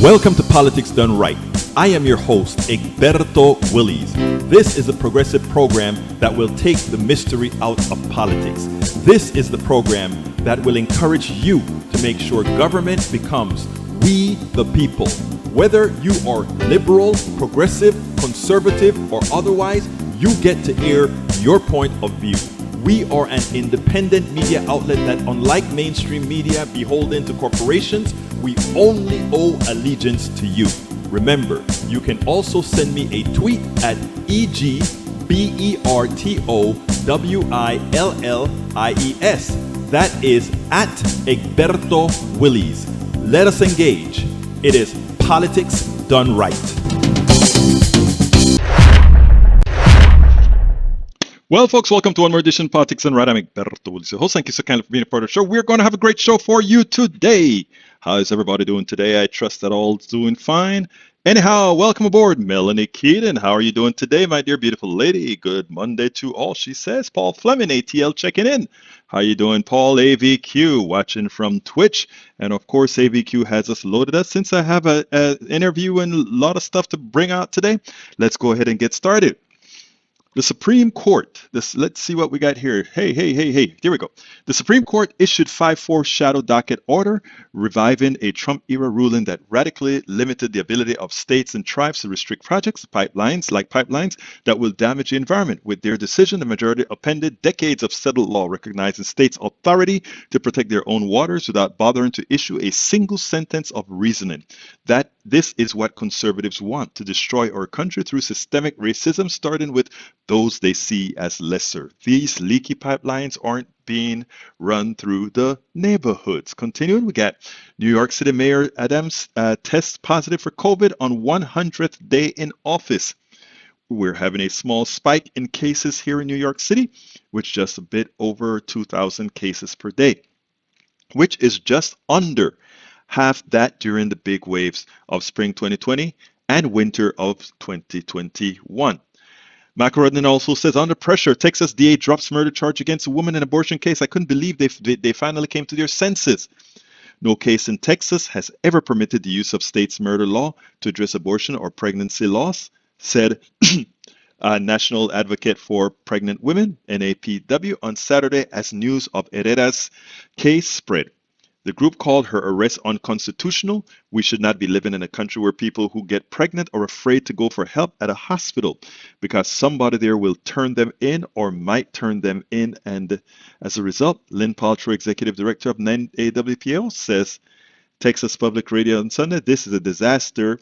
Welcome to Politics Done Right. I am your host, Egberto Willies. This is a progressive program that will take the mystery out of politics. This is the program that will encourage you to make sure government becomes we the people. Whether you are liberal, progressive, conservative, or otherwise, you get to air your point of view. We are an independent media outlet that, unlike mainstream media beholden to corporations, we only owe allegiance to you. Remember, you can also send me a tweet at EGBERTOWILLIES. That is at Egberto Willies. Let us engage. It is Politics Done Right. Well, folks, welcome to one more edition of Politics Done Right. I'm Egberto Willies, your host. Thank you so kindly for being a part of the show. We're going to have a great show for you today. How is everybody doing today? I trust that all's doing fine. Anyhow, welcome aboard, Melanie Keaton. How are you doing today, my dear beautiful lady? Good Monday to all, she says. Paul Fleming, ATL, checking in. How are you doing, Paul? AVQ, watching from Twitch. And of course, AVQ has us loaded up. Since I have an interview and a lot of stuff to bring out today, let's go ahead and get started. The Supreme Court, let's see what we got here. Hey, here we go. The Supreme Court issued 5-4 shadow docket order, reviving a Trump-era ruling that radically limited the ability of states and tribes to restrict projects, pipelines that will damage the environment. With their decision, the majority appended decades of settled law recognizing states' authority to protect their own waters without bothering to issue a single sentence of reasoning. That this is what conservatives want, to destroy our country through systemic racism, starting with those they see as lesser. These leaky pipelines aren't being run through the neighborhoods. Continuing, we got New York City Mayor Adams tests positive for COVID on 100th day in office. We're having a small spike in cases here in New York City, with just a bit over 2,000 cases per day, which is just under half that during the big waves of spring 2020 and winter of 2021. Macarodin also says, under pressure, Texas DA drops murder charge against a woman in abortion case. I couldn't believe they finally came to their senses. No case in Texas has ever permitted the use of state's murder law to address abortion or pregnancy loss, said a national advocate for pregnant women, NAPW, on Saturday as news of Herrera's case spread. The group called her arrest unconstitutional. We should not be living in a country where people who get pregnant are afraid to go for help at a hospital because somebody there will turn them in or might turn them in. And as a result, Lynn Paltrow, executive director of NAWPO, says, Texas Public Radio on Sunday, this is a disaster.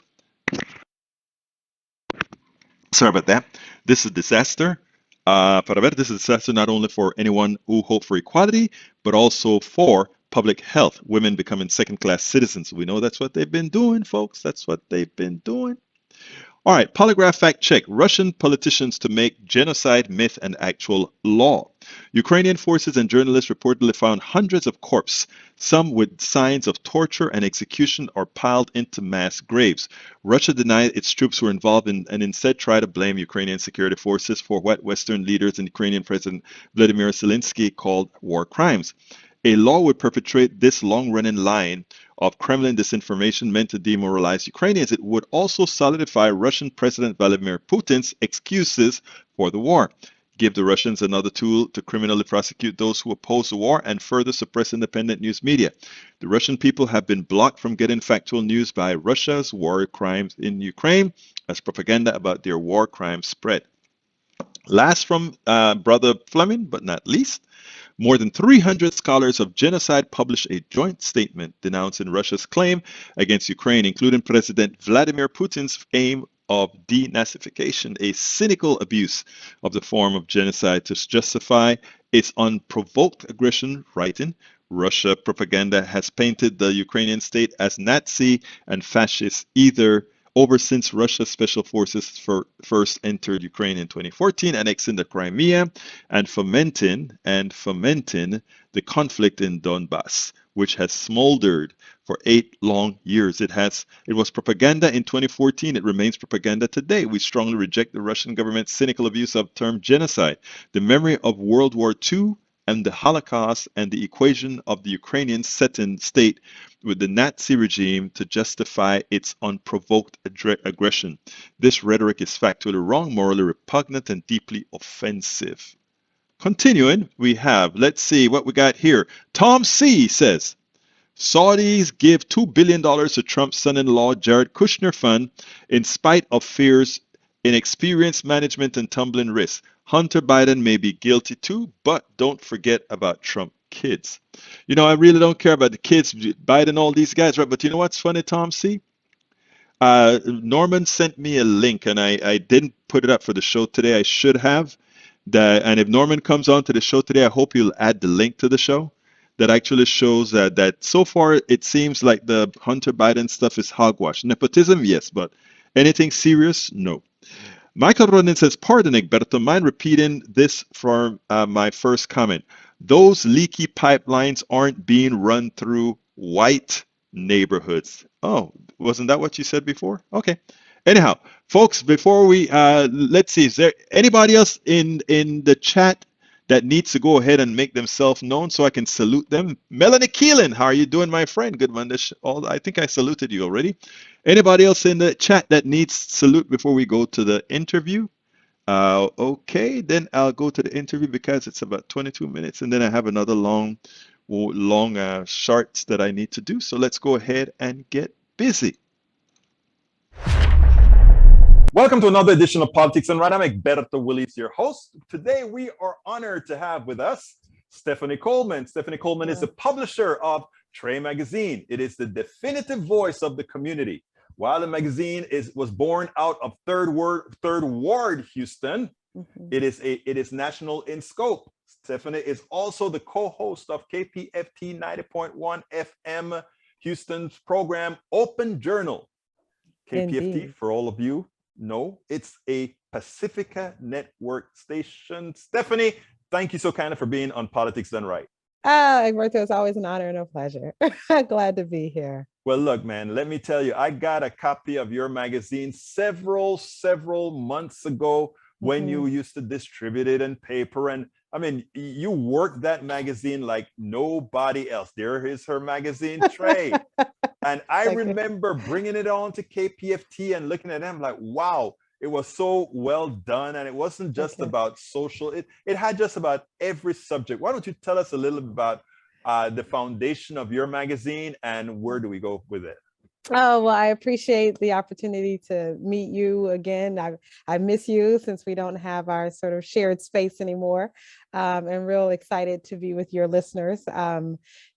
Sorry about that. This is a disaster. This is a disaster not only for anyone who hope for equality, but also for public health, women becoming second-class citizens. We know that's what they've been doing, folks. That's what they've been doing. All right, polygraph fact check. Russian politicians to make genocide myth and actual law. Ukrainian forces and journalists reportedly found hundreds of corpses, some with signs of torture and execution, are piled into mass graves. Russia denied its troops were involved and instead tried to blame Ukrainian security forces for what Western leaders and Ukrainian President Vladimir Zelensky called war crimes. A law would perpetrate this long-running line of Kremlin disinformation meant to demoralize Ukrainians. It would also solidify Russian President Vladimir Putin's excuses for the war, give the Russians another tool to criminally prosecute those who oppose the war, and further suppress independent news media. The Russian people have been blocked from getting factual news by Russia's war crimes in Ukraine as propaganda about their war crimes spread. Last from Brother Fleming, but not least, more than 300 scholars of genocide published a joint statement denouncing Russia's claim against Ukraine, including President Vladimir Putin's aim of denazification, a cynical abuse of the form of genocide to justify its unprovoked aggression, writing, Russia propaganda has painted the Ukrainian state as Nazi and fascist over since Russia's special forces first entered Ukraine in 2014, annexing the Crimea and fomenting the conflict in Donbass, which has smoldered for 8 long years. It was propaganda in 2014. It remains propaganda today. We strongly reject the Russian government's cynical abuse of the term genocide. The memory of World War II and the Holocaust and the equation of the Ukrainian set-in state with the Nazi regime to justify its unprovoked aggression. This rhetoric is factually wrong, morally repugnant, and deeply offensive. Continuing, we have, let's see what we got here. Tom C. says, Saudis give $2 billion to Trump's son-in-law Jared Kushner fund in spite of fears, inexperienced management, and tumbling risks. Hunter Biden may be guilty too, but don't forget about Trump kids. You know, I really don't care about the kids, Biden, all these guys, right? But you know what's funny, Tom C? Norman sent me a link, and I didn't put it up for the show today. I should have. And if Norman comes on to the show today, I hope you'll add the link to the show that actually shows that so far it seems like the Hunter Biden stuff is hogwash. Nepotism, yes, but anything serious, no. Michael Ronin says, pardon, Egberto, mind repeating this from my first comment. Those leaky pipelines aren't being run through white neighborhoods. Oh, wasn't that what you said before? Okay. Anyhow, folks, before we, let's see, is there anybody else in the chat that needs to go ahead and make themselves known so I can salute them? Melanie Keelan, how are you doing, my friend? Good one. I think I saluted you already. Anybody else in the chat that needs salute before we go to the interview? Okay, then I'll go to the interview because it's about 22 minutes, and then I have another long shorts that I need to do. So let's go ahead and get busy. Welcome to another edition of Politics and Right. I'm Egberto Willis, your host. Today we are honored to have with us Stephanie Coleman. Stephanie Coleman is the publisher of Tre Magazine. It is the definitive voice of the community. While the magazine was born out of Third Ward Houston, it is national in scope. Stephanie is also the co-host of KPFT 90.1 FM Houston's program Open Journal. KPFT, indeed. For all of you know, it's a Pacifica network station. Stephanie, thank you so kindly for being on Politics Done Right. Egberto, it's always an honor and a pleasure. Glad to be here. Well, look, man, let me tell you, I got a copy of your magazine several months ago when you used to distribute it in paper. And I mean, you worked that magazine like nobody else. There is her magazine, Tre. And I remember bringing it on to KPFT and looking at them like, wow, it was so well done. And it wasn't just about social, it had just about every subject. Why don't you tell us a little bit about the foundation of your magazine and where do we go with it? Oh, well, I appreciate the opportunity to meet you again. I miss you since we don't have our sort of shared space anymore. I'm real excited to be with your listeners.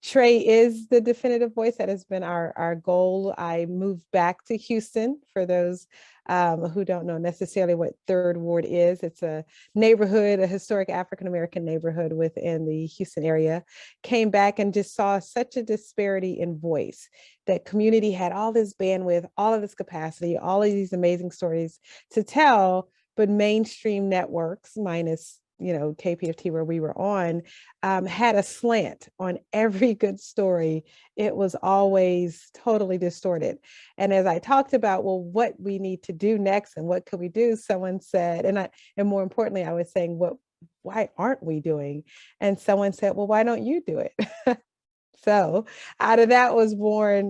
Tre is the definitive voice. That has been our goal. I moved back to Houston for those who don't know necessarily what Third Ward is. It's a neighborhood, a historic African-American neighborhood within the Houston area. Came back and just saw such a disparity in voice. That community had all this bandwidth, all of this capacity, all of these amazing stories to tell, but mainstream networks, minus KPFT where we were on, had a slant on every good story. It was always totally distorted. And as I talked about, well, what we need to do next and what could we do, someone said, and more importantly, I was saying, why aren't we doing? And someone said, well, why don't you do it? So out of that was born,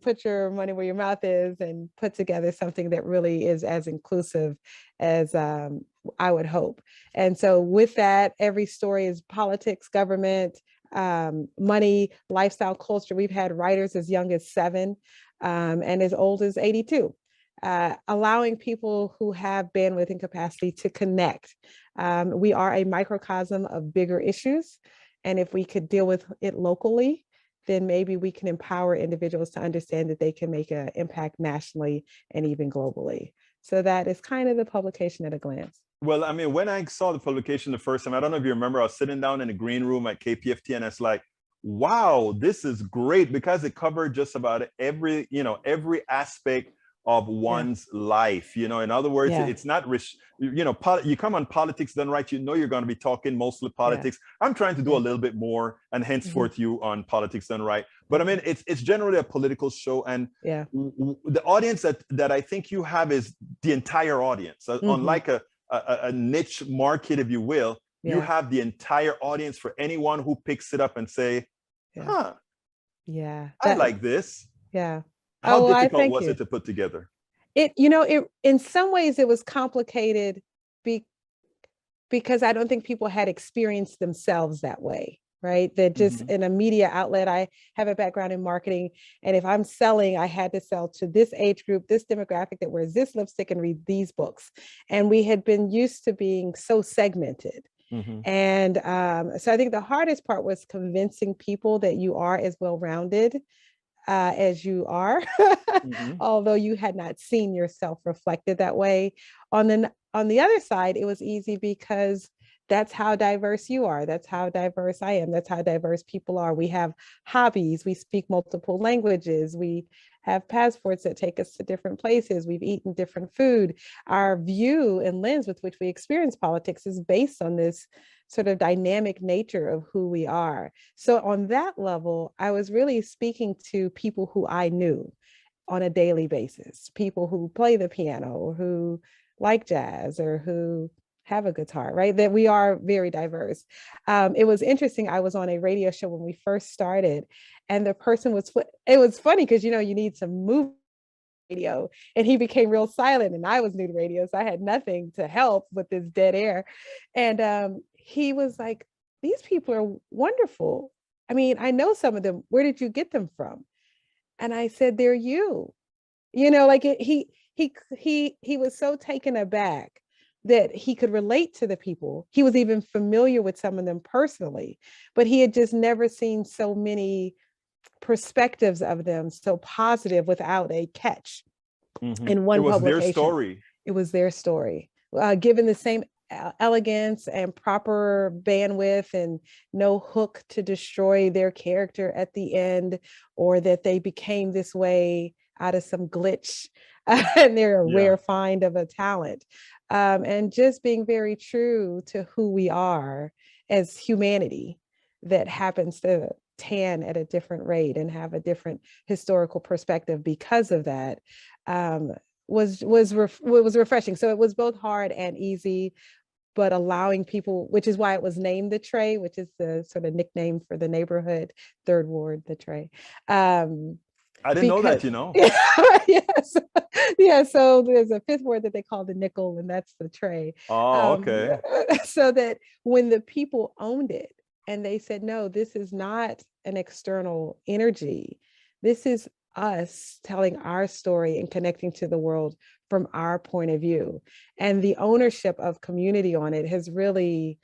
put your money where your mouth is and put together something that really is as inclusive as I would hope. And so with that, every story is politics, government, money, lifestyle, culture. We've had writers as young as 7 and as old as 82. Allowing people who have bandwidth and capacity to connect. We are a microcosm of bigger issues. And if we could deal with it locally, then maybe we can empower individuals to understand that they can make an impact nationally and even globally. So that is kind of the publication at a glance. Well, I mean, when I saw the publication the first time, I don't know if you remember, I was sitting down in the green room at KPFT and it's like, wow, this is great because it covered just about every aspect of one's life. In other words, it's not, you come on Politics Done Right, you're going to be talking mostly politics. I'm trying to do a little bit more and henceforth you on Politics Done Right. But I mean, it's generally a political show. And the audience that I think you have is the entire audience. Unlike a niche market, if you will, you have the entire audience for anyone who picks it up and say, Yeah. I like this. Yeah. How Oh, I difficult thank was you. it to put together? It in some ways it was complicated be, because I don't think people had experienced themselves that way, right? That just Mm-hmm. in a media outlet, I have a background in marketing. And if I'm selling, I had to sell to this age group, this demographic that wears this lipstick and read these books. And we had been used to being so segmented. Mm-hmm. And so I think the hardest part was convincing people that you are as well-rounded as you are, Mm-hmm. although you had not seen yourself reflected that way. On the other side, it was easy because that's how diverse you are. That's how diverse I am. That's how diverse people are. We have hobbies. We speak multiple languages. We have passports that take us to different places. We've eaten different food. Our view and lens with which we experience politics is based on this sort of dynamic nature of who we are. So on that level, I was really speaking to people who I knew on a daily basis, people who play the piano or who like jazz or who have a guitar, right? That we are very diverse. It was interesting. I was on a radio show when we first started, and the person was, it was funny because, you need some movement radio, and he became real silent, and I was new to radio, so I had nothing to help with this dead air. And he was like, these people are wonderful. I mean, I know some of them. Where did you get them from? And I said, they're you. Like he was so taken aback that he could relate to the people. He was even familiar with some of them personally, but he had just never seen so many perspectives of them so positive without a catch Mm-hmm. in It one was their publication. story. It was their story, given the same elegance and proper bandwidth and no hook to destroy their character at the end, or that they became this way out of some glitch and they're a Yeah. rare find of a talent. And just being very true to who we are as humanity that happens to tan at a different rate and have a different historical perspective because of that. um, was refreshing. So it was both hard and easy, but allowing people, which is why it was named the Tre, which is the sort of nickname for the neighborhood, Third Ward, the Tre. I didn't know Because that. yes, yeah. So there's a fifth word that they call the nickel, and that's the Tre. Oh, okay. So that when the people owned it and they said, no, this is not an external energy. This is us telling our story and connecting to the world from our point of view. And the ownership of community on it has really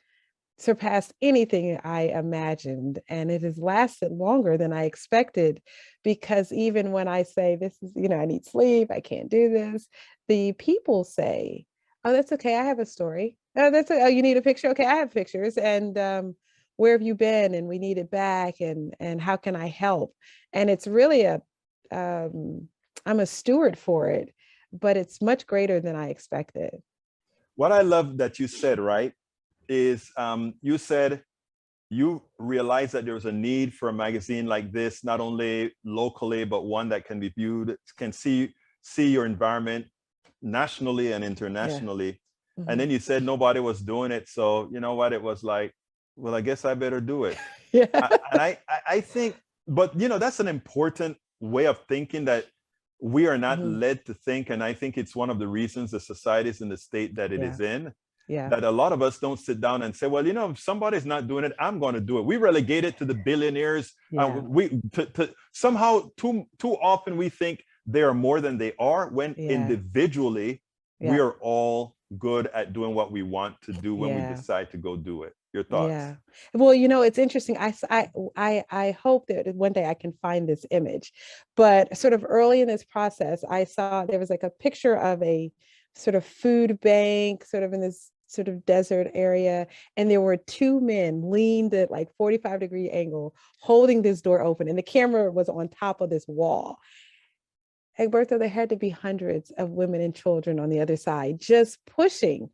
surpassed anything I imagined. And it has lasted longer than I expected, because even when I say this is, I need sleep, I can't do this, the people say, oh, that's okay, I have a story. Oh, oh, you need a picture? Okay, I have pictures. And where have you been? And we need it back. And how can I help? And it's really I'm a steward for it, but it's much greater than I expected. What I love that you said, right, is you said you realized that there was a need for a magazine like this, not only locally, but one that can be viewed, can see your environment nationally and internationally. Yeah. And then you said nobody was doing it. So you know what? It was like, well, I guess I better do it. Yeah. I think, but that's an important way of thinking that we are not led to think. And I think it's one of the reasons the society is in the state that it is in. Yeah. That a lot of us don't sit down and say, well, if somebody's not doing it, I'm going to do it. We relegate it to the billionaires. Yeah. Somehow too often we think they are more than they are, when individually we are all good at doing what we want to do when we decide to go do it. Your thoughts? Yeah. Well, it's interesting. I hope that one day I can find this image, but sort of early in this process, I saw there was like a picture of a sort of food bank, sort of in this sort of desert area. And there were two men leaned at like 45-degree angle, holding this door open. And the camera was on top of this wall. Egberto, there had to be hundreds of women and children on the other side, just pushing.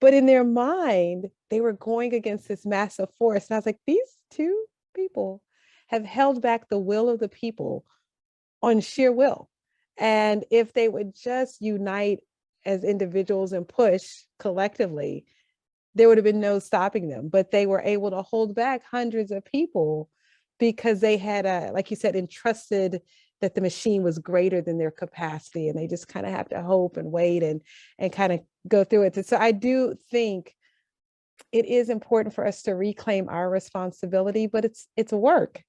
But in their mind, they were going against this massive force. And I was like, these two people have held back the will of the people on sheer will. And if they would just unite as individuals and push collectively, there would have been no stopping them. But they were able to hold back hundreds of people because they had, like you said, entrusted that the machine was greater than their capacity, and they just kind of have to hope and wait and kind of go through it. So I do think it is important for us to reclaim our responsibility, but it's work.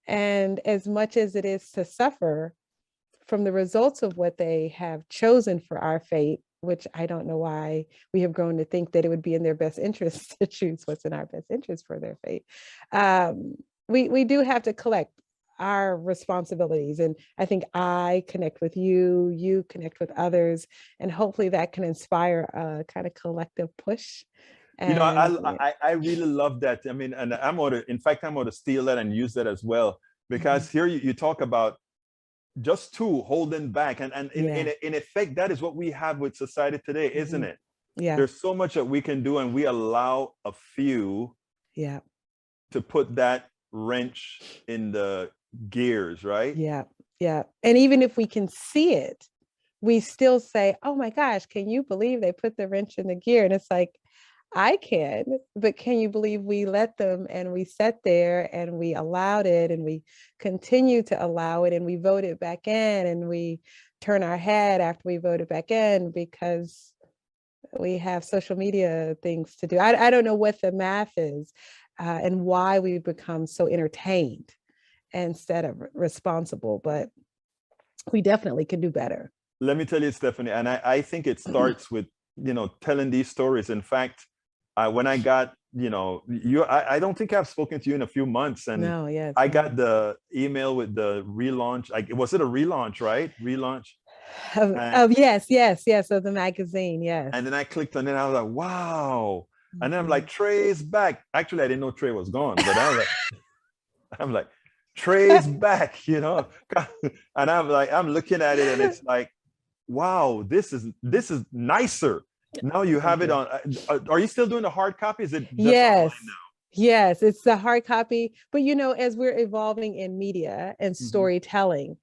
And as much as it is to suffer from the results of what they have chosen for our fate, which I don't know why we have grown to think that it would be in their best interest to choose what's in our best interest for their fate. We do have to collect our responsibilities. And I think I connect with you, you connect with others, and hopefully that can inspire a kind of collective push. You know, And I really love that. I mean, and I'm going to, in fact, I'm going to steal that and use that as well, because here you talk about just two holding back, and in effect, that is what we have with society today, isn't it? Yeah. There's so much that we can do, and we allow a few to put that wrench in the gears, right? Yeah. And even if we can see it, we still say, oh my gosh, can you believe they put the wrench in the gear? And it's like, I can, but can you believe we let them, and we sat there and we allowed it, and we continue to allow it, and we voted back in, and we turn our head after we voted back in because we have social media things to do. I don't know what the math is and why we become so entertained instead of responsible, but we definitely can do better. Let me tell you, Stephanie, and I think it starts with, you know, telling these stories. In fact, when I got, you know, I don't think I've spoken to you in a few months, and I got the email with the relaunch. Like, was it a relaunch, right? Relaunch. Yes, of the magazine, yes. And then I clicked on it, and I was like, wow. And then I'm like, Tre's back. Actually, I didn't know Tre was gone, but I'm like, Tre's back, you know. And I'm like, I'm looking at it, and it's like, wow, this is nicer. Now you have it on. Are you still doing the hard copy? Is it just online now? Yes, it's the hard copy. But you know, as we're evolving in media and storytelling,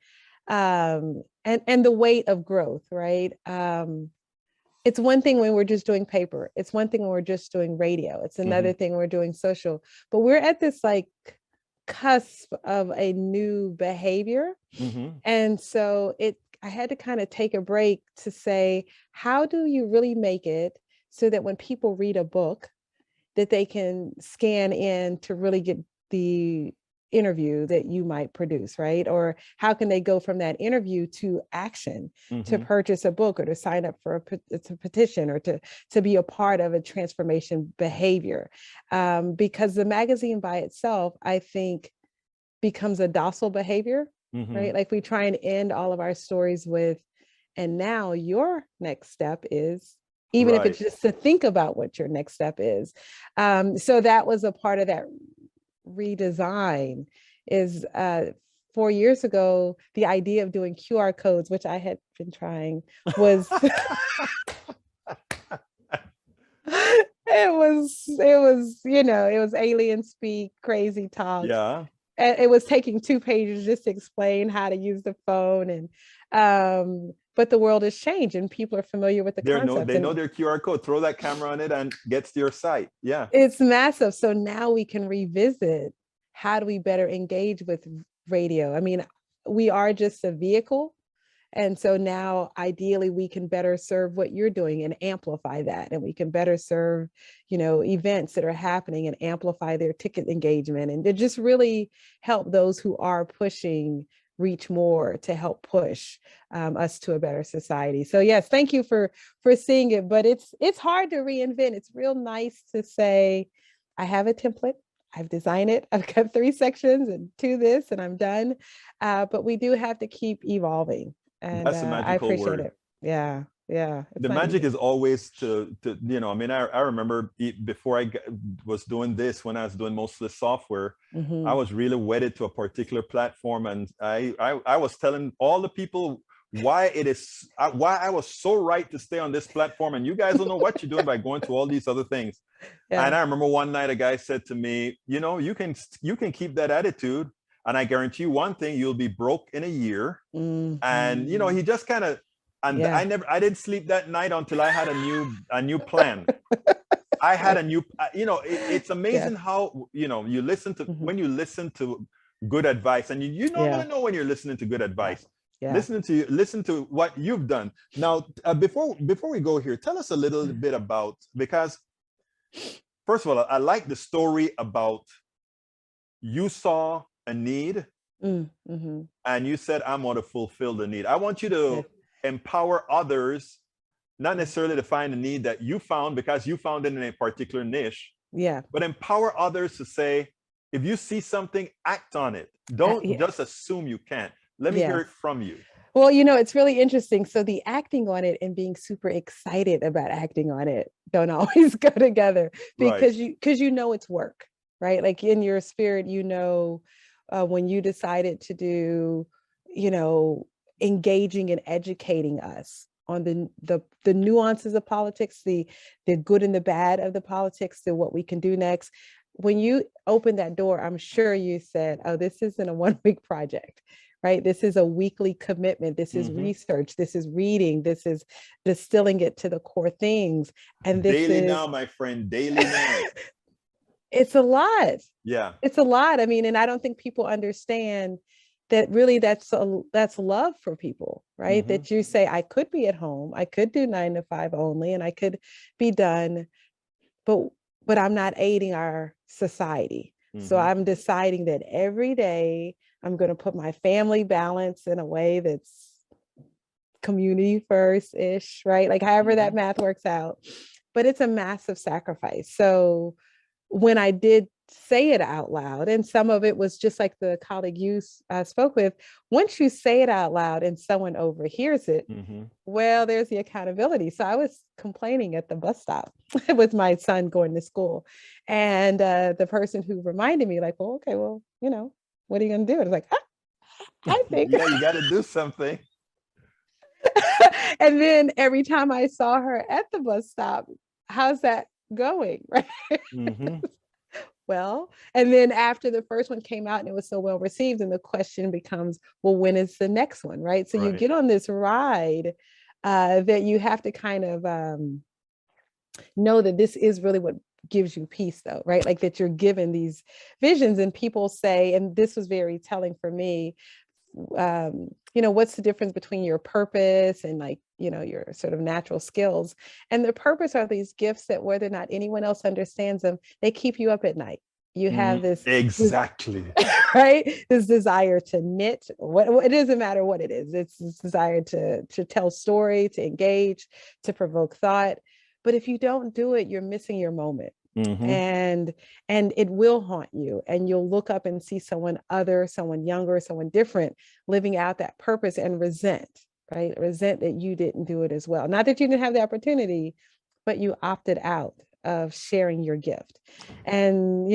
and the weight of growth, right? It's one thing when we're just doing paper. It's one thing when we're just doing radio. It's another thing when we're doing social. But we're at this like cusp of a new behavior, and so I had to kind of take a break to say, how do you really make it so that when people read a book, that they can scan in to really get the interview that you might produce, right? Or how can they go from that interview to action, to purchase a book, or to sign up for a petition, or to be a part of a transformation behavior? Because the magazine by itself, I think, becomes a docile behavior. Right? Like, we try and end all of our stories with, and now your next step is, even if it's just to think about what your next step is. So that was a part of that redesign. Is 4 years ago, the idea of doing QR codes, which I had been trying, was it was, you know, it was alien speak, crazy talk. Yeah. It was taking 2 pages just to explain how to use the phone. And but the world has changed, and people are familiar with the concept. They know their QR code. Throw that camera on it and gets to your site. Yeah. It's massive. So now we can revisit, how do we better engage with radio? I mean, we are just a vehicle. And so now ideally we can better serve what you're doing and amplify that. And we can better serve, you know, events that are happening and amplify their ticket engagement, and to just really help those who are pushing reach more, to help push us to a better society. So yes, thank you for seeing it, but it's hard to reinvent. It's real nice to say, I have a template, I've designed it, I've got 3 sections and 2 this, and I'm done. But we do have to keep evolving. And that's a magical I appreciate word. it. Yeah. The magic is always to, you know, I mean, I remember before I was doing this, when I was doing mostly software, I was really wedded to a particular platform. And I was telling all the people why I was so right to stay on this platform. And you guys don't know what you're doing by going to all these other things. And I remember one night a guy said to me, you know, you can keep that attitude, and I guarantee you one thing, you'll be broke in a year. And, you know, he just kind of, and I didn't sleep that night until I had a new plan. I had a new, you know, it's amazing how, you know, you listen to, when you listen to good advice. And you normally Yeah. know when you're listening to good advice. Yeah. Listen to what you've done. Now, before we go here, tell us a little bit about, because first of all, I like the story about you saw a need Mm-hmm. and you said, I'm going to fulfill the need. I want you to empower others, not necessarily to find a need that you found because you found it in a particular niche, Yeah. but empower others to say, if you see something, act on it. Don't just assume you can't. Let me hear it from you. Well, it's really interesting. So the acting on it and being super excited about acting on it don't always go together, because you know it's work, right? Like in your spirit, when you decided to do, engaging and educating us on the nuances of politics, the good and the bad of the politics, to what we can do next. When you opened that door, I'm sure you said, oh, this isn't a 1-week project, right? This is a weekly commitment. This is research. This is reading. This is distilling it to the core things. And this daily is now, my friend, daily now. It's a lot. Yeah. It's a lot. I mean, and I don't think people understand that really that's love for people, right? That you say, I could be at home, I could do 9 to 5 only, and I could be done, but I'm not aiding our society. So I'm deciding that every day I'm going to put my family balance in a way that's community first-ish, right? Like however that math works out. But it's a massive sacrifice. So when I did say it out loud, and some of it was just like the colleague you spoke with, once you say it out loud and someone overhears it, well, there's the accountability. So I was complaining at the bus stop with my son going to school. And the person who reminded me, like, well, okay, well, what are you going to do? And I was like, I think. Yeah, you got to do something. And then every time I saw her at the bus stop, how's that going? Right. Well, and then after the first one came out and it was so well received, and the question becomes, well, when is the next one? Right. So you get on this ride that you have to kind of know that this is really what gives you peace, though, right? Like that you're given these visions, and people say, and this was very telling for me, what's the difference between your purpose and your sort of natural skills? And the purpose are these gifts that whether or not anyone else understands them, they keep you up at night. You have this right? This desire to knit. It doesn't matter what it is. It's this desire to tell story, to engage, to provoke thought. But if you don't do it, you're missing your moment. And it will haunt you, and you'll look up and see someone other, someone younger, someone different living out that purpose and resent that you didn't do it as well. Not that you didn't have the opportunity, but you opted out of sharing your gift. And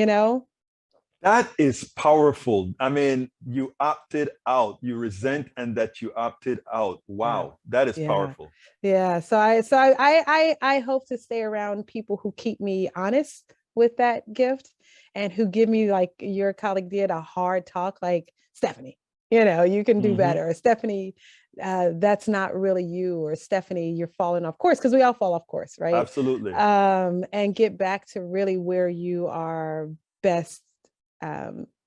that is powerful. I mean, you opted out, you resent, and that you opted out. Wow, that is powerful. Yeah. So I hope to stay around people who keep me honest with that gift, and who give me, like your colleague did, a hard talk, like, Stephanie, you can do better. Or Stephanie, that's not really you. Or Stephanie, you're falling off course, because we all fall off course, right? Absolutely. And get back to really where you are best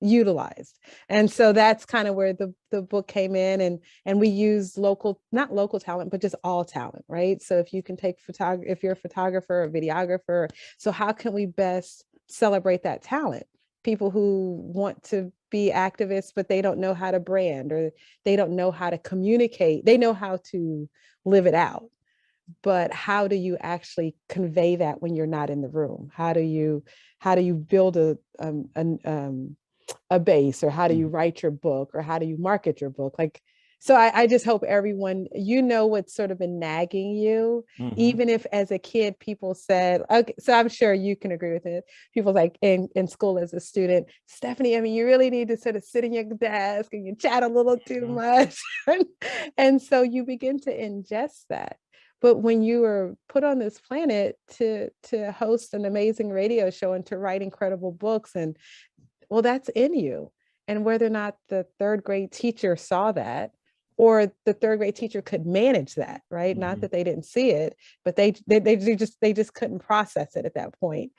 utilized. And so that's kind of where the book came in, and we use not local talent, but just all talent, right? So if you can take if you're a photographer or videographer, so how can we best celebrate that talent? People who want to be activists, but they don't know how to brand, or they don't know how to communicate. They know how to live it out, but how do you actually convey that when you're not in the room? How do you build a base, or how do you write your book, or how do you market your book? Like, so I just hope everyone, what's sort of been nagging you, even if as a kid people said, okay, so I'm sure you can agree with it. People like in school as a student, Stephanie, I mean, you really need to sort of sit in your desk and you chat a little too much. And so you begin to ingest that. But when you were put on this planet to host an amazing radio show and to write incredible books, and well, that's in you. And whether or not the third grade teacher saw that, or the third grade teacher could manage that, right? Not that they didn't see it, but they just couldn't process it at that point.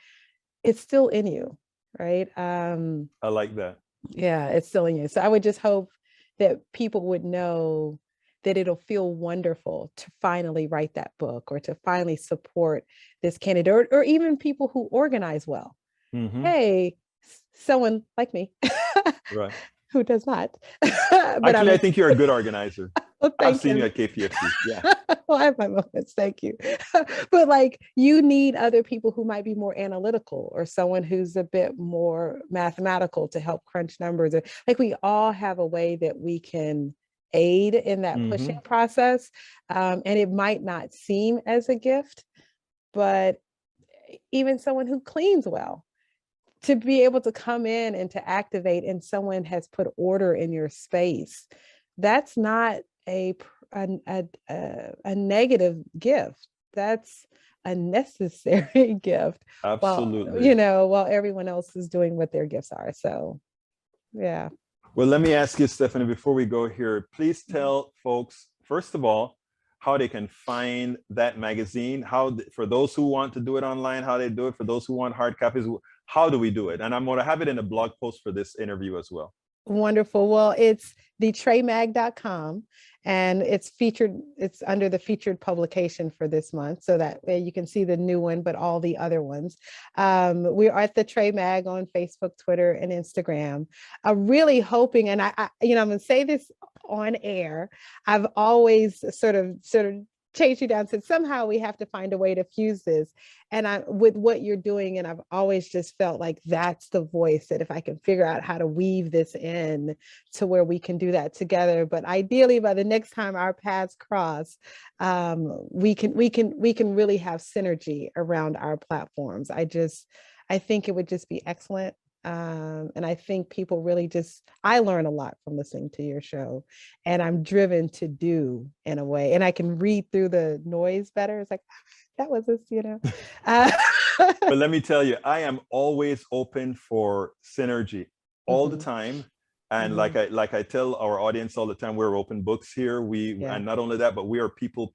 It's still in you, right? I like that. Yeah, it's still in you. So I would just hope that people would know that it'll feel wonderful to finally write that book or to finally support this candidate or even people who organize well. Hmm. Hey, someone like me Right. who does not, but I'm Actually, I a, think you're a good organizer. well, I've thank seen you you. at KPFT. Yeah. Well, I have my moments, thank you. But like you need other people who might be more analytical or someone who's a bit more mathematical to help crunch numbers. Or like we all have a way that we can aid in that pushing Hmm. process. And it might not seem as a gift, but even someone who cleans well to be able to come in and to activate and someone has put order in your space, that's not a negative gift. That's a necessary gift Absolutely. while everyone else is doing what their gifts are. So yeah. Well, let me ask you, Stephanie, before we go here, please Mhm. tell folks, first of all, how they can find that magazine, for those who want to do it online, how they do it, for those who want hard copies, how do we do it? And I'm going to have it in a blog post for this interview as well. Wonderful. Well, it's the tremag.com and it's under the featured publication for this month. So that way you can see the new one, but all the other ones. We're at the Tre Mag on Facebook, Twitter, and Instagram. I'm really hoping, and I'm going to say this on air. I've always sort of chased you down, said somehow we have to find a way to fuse this and I with what you're doing, and I've always just felt like that's the voice that if I can figure out how to weave this in to where we can do that together, but ideally by the next time our paths cross, we can really have synergy around our platforms. I think it would just be excellent. And I think people really I learn a lot from listening to your show, and I'm driven to do in a way, and I can read through the noise better. It's like, that was this. Uh, But let me tell you, I am always open for synergy all the mhm, time. And mhm, like I tell our audience all the time, we're open books here. yeah, And not only that, but we are people,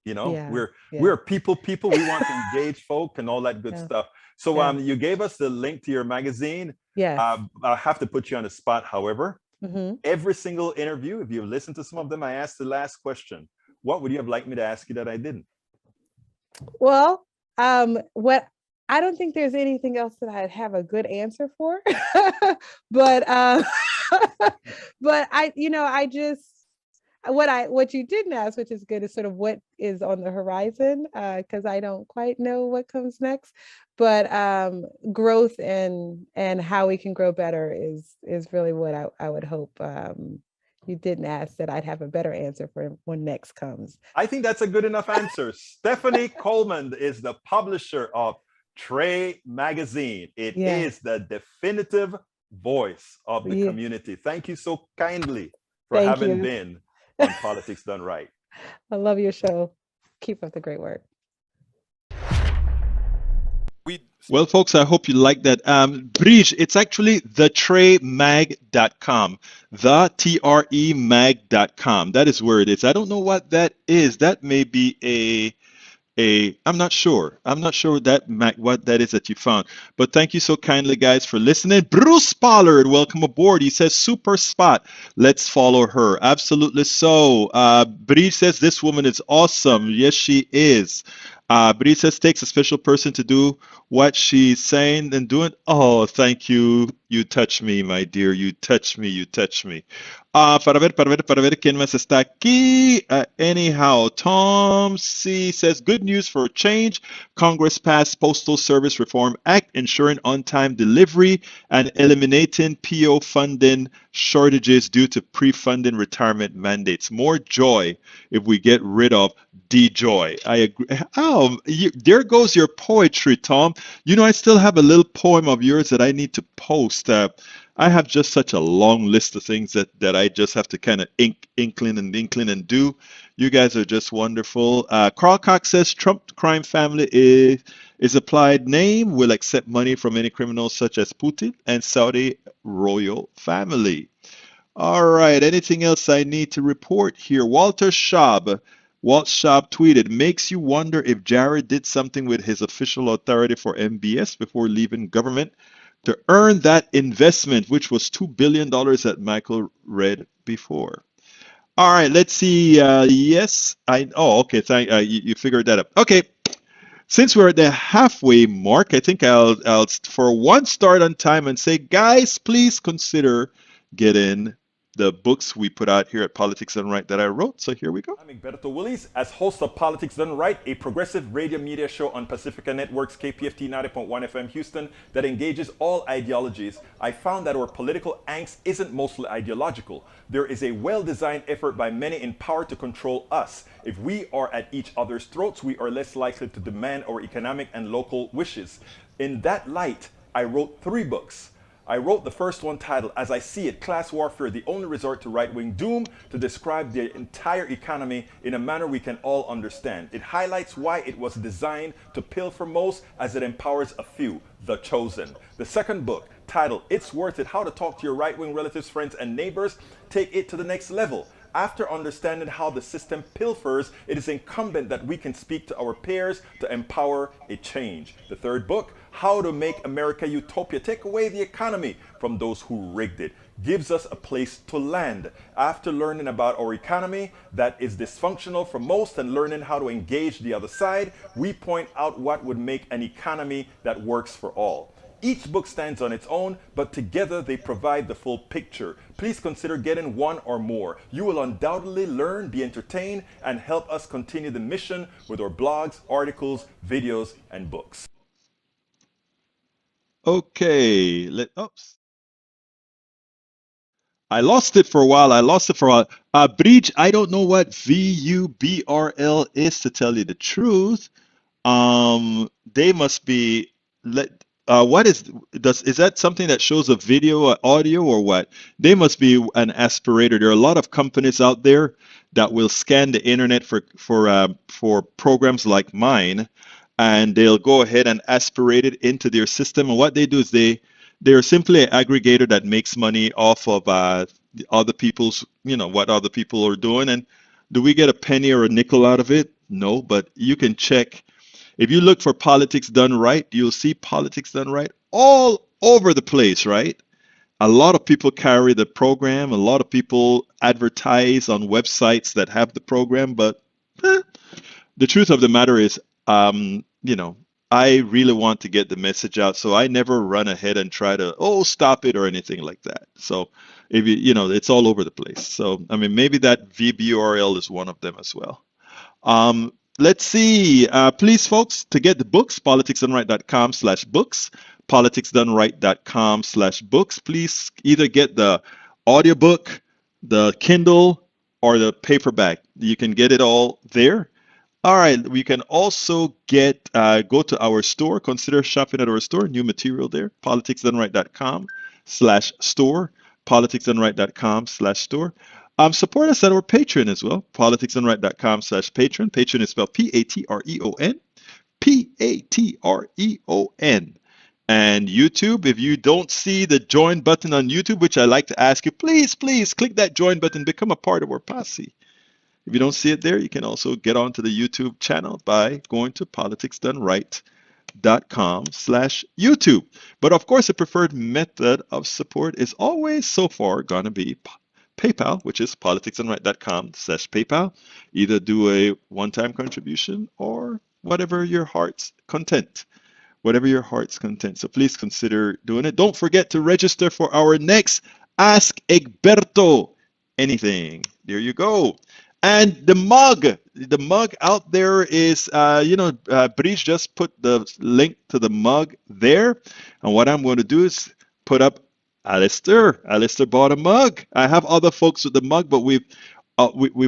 yeah, we're yeah, people. We want to engage folk and all that good yeah, stuff. So yeah, you gave us the link to your magazine. yes. I have to put you on the spot. However, Mhm. every single interview, if you listen to some of them, I asked the last question. What would you have liked me to ask you that I didn't? Well, what I don't think there's anything else that I'd have a good answer for, but but I just what you didn't ask, which is good, is sort of what is on the horizon, because I don't quite know what comes next. But growth and how we can grow better is really what I would hope. You didn't ask that I'd have a better answer for when next comes. I think that's a good enough answer. Stephanie Coleman is the publisher of Tre Magazine. It Yes. is the definitive voice of the Yeah. community. Thank you so kindly for Thank having you. been on Politics Done Right. I love your show. Keep up the great work. Well, folks, I hope you like that. Bridge, it's actually thetremag.com. The TREmag.com. That is where it is. I don't know what that is. That may be I'm not sure. I'm not sure what that is that you found. But thank you so kindly, guys, for listening. Bruce Pollard, welcome aboard. He says, super spot. Let's follow her. Absolutely so. Bri says, this woman is awesome. Yes, she is. Bri says, takes a special person to do what she's saying and doing. Oh, thank you. You touch me, my dear. You touch me. You touch me. Para ver quién más está aquí. Anyhow, Tom C says, good news for a change. Congress passed Postal Service Reform Act, ensuring on-time delivery and eliminating PO funding shortages due to pre-funding retirement mandates. More joy if we get rid of D-Joy. I agree. Oh, there goes your poetry, Tom. I still have a little poem of yours that I need to post. I have just such a long list of things that I just have to kind of inkling and do. You guys are just wonderful. Carl Cox says Trump crime family is applied name, will accept money from any criminals such as Putin and Saudi royal family. All right. Anything else I need to report here? Walt Schaub tweeted, makes you wonder if Jared did something with his official authority for MBS before leaving government. to earn that investment, which was $2 billion that Michael read before. All right, let's see. Yes, okay. You figured that up. Okay, since we're at the halfway mark, I think I'll for one start on time and say, guys, please consider getting the books we put out here at Politics Done Right that I wrote. So here we go. I'm Egberto Willis, as host of Politics Done Right, a progressive radio media show on Pacifica Network's KPFT 90.1 FM Houston that engages all ideologies. I found that our political angst isn't mostly ideological. There is a well-designed effort by many in power to control us. If we are at each other's throats, we are less likely to demand our economic and local wishes. In that light, I wrote 3 books. I wrote the first one titled, As I See It, Class Warfare, the Only Resort to Right-Wing Doom, to describe the entire economy in a manner we can all understand. It highlights why it was designed to pilfer most as it empowers a few, the chosen. The second book, titled, It's Worth It, How to Talk to Your Right-Wing Relatives, Friends, and Neighbors, take it to the next level. After understanding how the system pilfers, it is incumbent that we can speak to our peers to empower a change. The third book, How to Make America Utopia, Take Away the Economy from Those Who Rigged It, gives us a place to land. After learning about our economy that is dysfunctional for most and learning how to engage the other side, we point out what would make an economy that works for all. Each book stands on its own, but together they provide the full picture. Please consider getting one or more. You will undoubtedly learn, be entertained, and help us continue the mission with our blogs, articles, videos, and books. Okay, oops. I lost it for a while. Breach, I don't know what VUBRL is, to tell you the truth. They must be what is that something that shows a video, audio, or what? They must be an aspirator. There are a lot of companies out there that will scan the internet for programs like mine, and they'll go ahead and aspirate it into their system. And what they do is they're simply an aggregator that makes money off of other people's, what other people are doing. And do we get a penny or a nickel out of it? No, but you can check. If you look for Politics Done Right, you'll see Politics Done Right all over the place, right? A lot of people carry the program. A lot of people advertise on websites that have the program. But the truth of the matter is, I really want to get the message out. So I never run ahead and try to, stop it or anything like that. So if it's all over the place. So, maybe that VBURL is one of them as well. Let's see. Please, folks, to get the books, politicsdoneright.com/books, politicsdoneright.com/books. Please either get the audiobook, the Kindle, or the paperback. You can get it all there. All right. We can also go to our store. Consider shopping at our store. New material there. politicsdoneright.com/store. politicsdoneright.com/store. Support us at our Patreon as well. politicsdoneright.com/Patreon. Patreon is spelled Patreon. Patreon. And YouTube, if you don't see the join button on YouTube, which I like to ask you, please click that join button, become a part of our posse. If you don't see it there, you can also get onto the YouTube channel by going to politicsdoneright.com/YouTube. But of course, the preferred method of support is always so far going to be PayPal, which is politicsdoneright.com/PayPal. Either do a one-time contribution or whatever your heart's content. So please consider doing it. Don't forget to register for our next Ask Egberto Anything. There you go. And the mug out there is, Breach just put the link to the mug there. And what I'm going to do is put up Alistair. Alistair bought a mug. I have other folks with the mug, but we've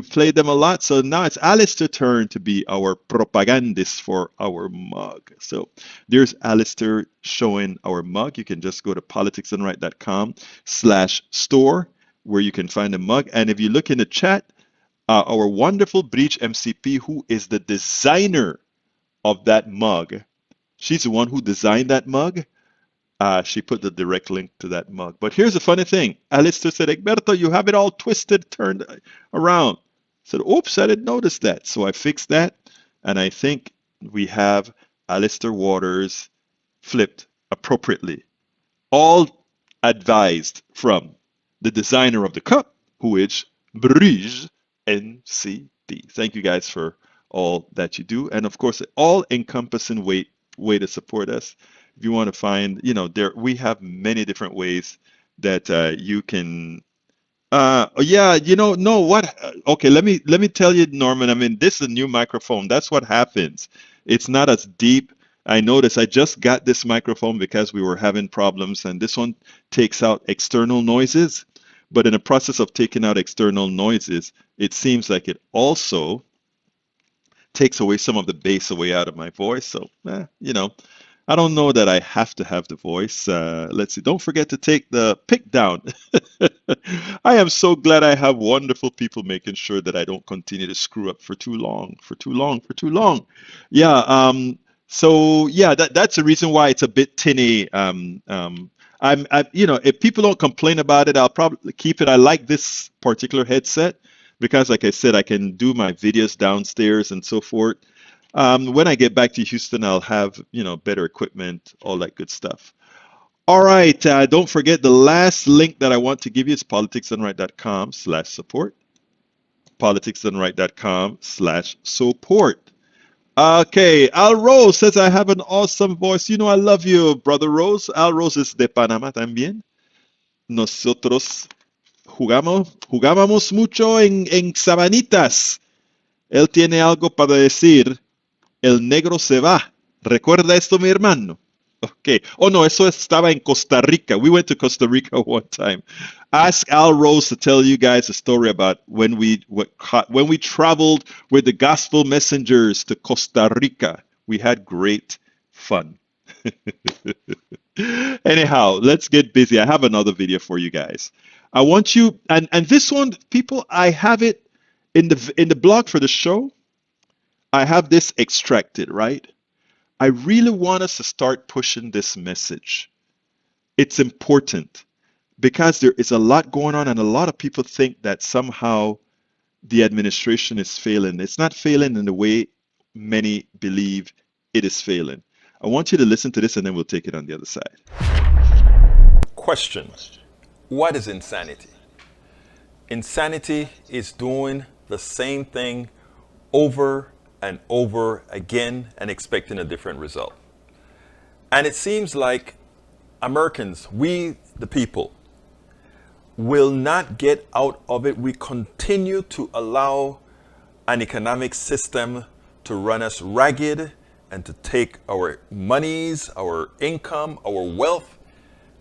played them a lot. So now it's Alistair's turn to be our propagandist for our mug. So there's Alistair showing our mug. You can just go to politicsdoneright.com/store where you can find a mug. And if you look in the chat, our wonderful Breach MCP, who is the designer of that mug, she's the one who designed that mug. She put the direct link to that mug. But here's the funny thing. Alistair said, Egberto, you have it all twisted, turned around. I said, oops, I didn't notice that. So I fixed that. And I think we have Alistair Waters flipped appropriately. all advised from the designer of the cup, who is Bruges NCD. Thank you guys for all that you do, and of course, all encompassing way to support us. If you want to find, there we have many different ways that you can. Yeah, no, what? Okay, let me tell you, Norman. I mean, this is a new microphone. That's what happens. It's not as deep. I noticed I just got this microphone because we were having problems, and this one takes out external noises. But in the process of taking out external noises, it seems like it also takes away some of the bass away out of my voice. So, I don't know that I have to have the voice. Let's see. Don't forget to take the pick down. I am so glad I have wonderful people making sure that I don't continue to screw up for too long, for too long, for too long. Yeah. So yeah, that's the reason why it's a bit tinny. If people don't complain about it, I'll probably keep it. I like this particular headset because, like I said, I can do my videos downstairs and so forth. When I get back to Houston, I'll have, better equipment, all that good stuff. All right. Don't forget the last link that I want to give you is politicsdoneright.com/support. politicsdoneright.com/support. Okay. Al Rose says, I have an awesome voice. I love you, Brother Rose. Al Rose es de Panamá también. Nosotros jugábamos mucho en Sabanitas. Él tiene algo para decir. El negro se va. ¿Recuerda esto, mi hermano? Okay. Oh, no, eso estaba en Costa Rica. We went to Costa Rica one time. Ask Al Rose to tell you guys a story about when we traveled with the gospel messengers to Costa Rica. We had great fun. Anyhow, let's get busy. I have another video for you guys. I want you, and this one, people, I have it in the blog for the show. I have this extracted, right? I really want us to start pushing this message. It's important because there is a lot going on, and a lot of people think that somehow the administration is failing. It's not failing in the way many believe it is failing. I want you to listen to this, and then we'll take it on the other side. Question: what is insanity? Insanity is doing the same thing over and over again and expecting a different result. And it seems like Americans, we the people, will not get out of it. We continue to allow an economic system to run us ragged and to take our monies, our income, our wealth,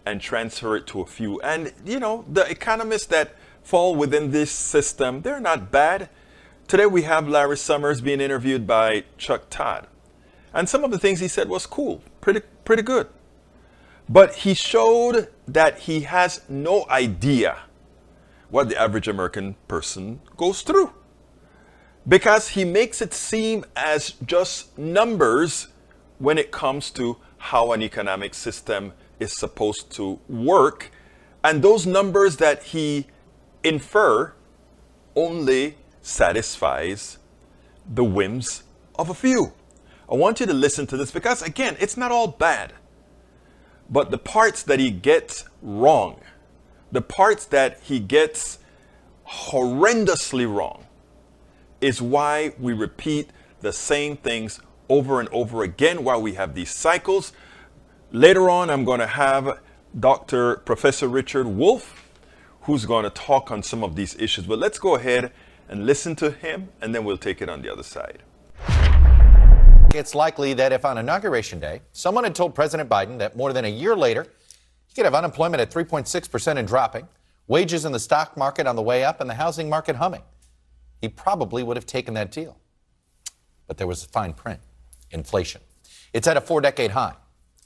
and transfer it to a few. And, the economists that fall within this system, they're not bad. Today we have Larry Summers being interviewed by Chuck Todd. And some of the things he said was cool, pretty good. But he showed that he has no idea what the average American person goes through. Because he makes it seem as just numbers when it comes to how an economic system is supposed to work. And those numbers that he infer only satisfies the whims of a few. I want you to listen to this because, again, it's not all bad. But the parts that he gets wrong, the parts that he gets horrendously wrong, is why we repeat the same things over and over again, why we have these cycles. Later on, I'm going to have Professor Richard Wolff, who's going to talk on some of these issues. But let's go ahead and listen to him, and then we'll take it on the other side. It's likely that if on Inauguration Day, someone had told President Biden that more than a year later, he could have unemployment at 3.6% and dropping, wages in the stock market on the way up, and the housing market humming, he probably would have taken that deal. But there was a fine print: inflation. It's at a 4-decade high,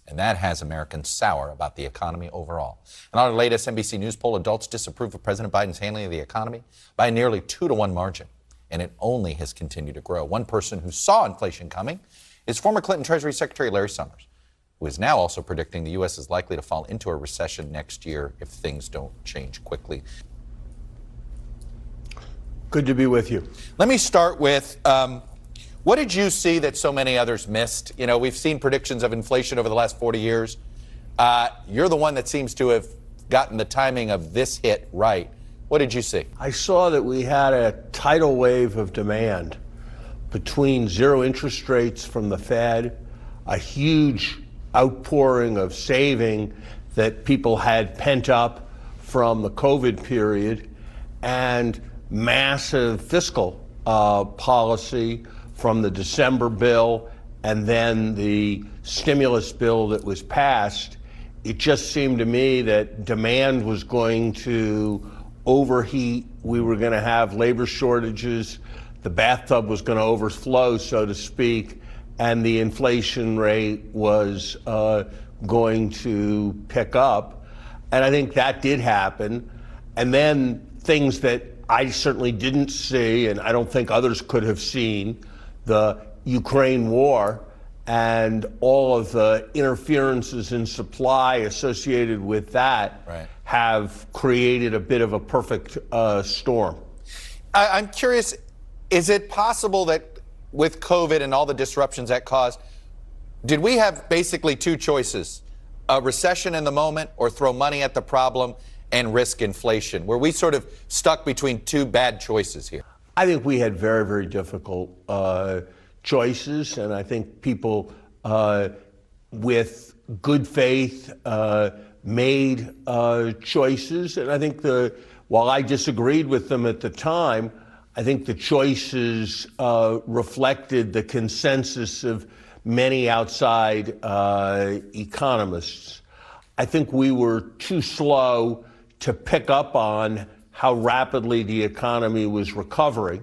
and that has Americans sour about the economy overall. In our latest NBC News poll, adults disapprove of President Biden's handling of the economy by a nearly 2-to-1 margin, and it only has continued to grow. One person who saw inflation coming is former Clinton Treasury Secretary Larry Summers, who is now also predicting the U.S. is likely to fall into a recession next year if things don't change quickly. Good to be with you. Let me start with, what did you see that so many others missed? We've seen predictions of inflation over the last 40 years. You're the one that seems to have gotten the timing of this hit right. What did you see? I saw that we had a tidal wave of demand between zero interest rates from the Fed, a huge outpouring of saving that people had pent up from the COVID period, and massive fiscal policy from the December bill and then the stimulus bill that was passed. It just seemed to me that demand was going to overheat. We were going to have labor shortages. The bathtub was going to overflow, so to speak, and the inflation rate was going to pick up. And I think that did happen. And then things that I certainly didn't see, and I don't think others could have seen, the Ukraine war and all of the interferences in supply associated with that have created a bit of a perfect storm. I'm curious, is it possible that with COVID and all the disruptions that caused, did we have basically two choices, a recession in the moment or throw money at the problem and risk inflation? Were we sort of stuck between two bad choices here? I think we had very, very difficult choices, and I think people with good faith made choices. And I think while I disagreed with them at the time, I think the choices reflected the consensus of many outside economists. I think we were too slow to pick up on how rapidly the economy was recovering,